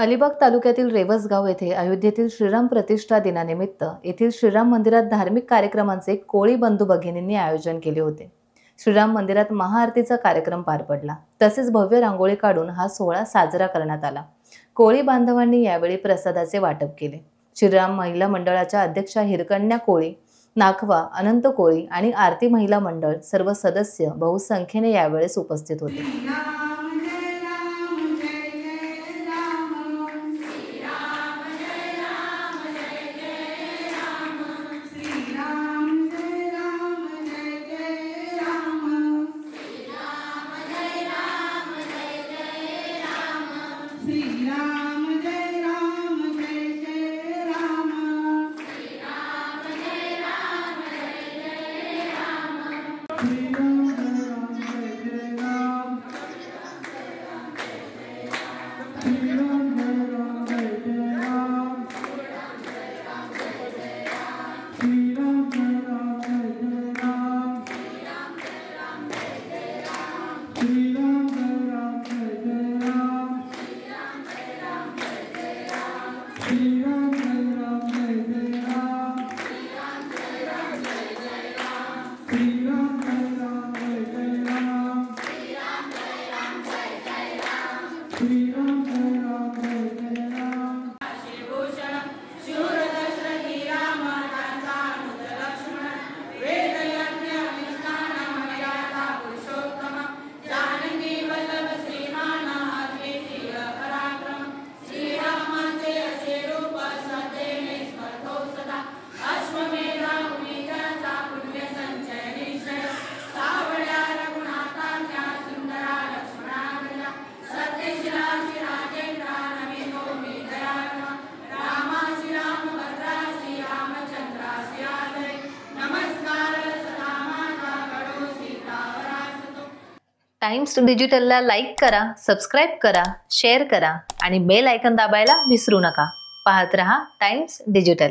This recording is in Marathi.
अलिबाग तालुक्यातील रेवसगाव येथे अयोध्येतील श्रीराम प्रतिष्ठा दिनानिमित्त येथील श्रीराम मंदिरात धार्मिक कार्यक्रमांचे कोळी बंधू भगिनींनी आयोजन केले होते। श्रीराम मंदिरात महाआरतीचा कार्यक्रम पार पडला। तसेच भव्य रांगोळी काढून हा सोहळा साजरा करण्यात आला। कोळी बांधवांनी यावेळी प्रसादाचे वाटप केले। श्रीराम महिला मंडळाच्या अध्यक्षा हिरकन्या कोळी, नाखवा, अनंत कोळी आणि आरती महिला मंडळ सर्व सदस्य बहुसंख्येने यावेळेस उपस्थित होते। टाइम्स डिजिटलला लाईक करा, सबस्क्राइब करा, शेअर करा आणि बेल आयकॉन दाबायला विसरू नका। पाहत रहा टाइम्स डिजिटल।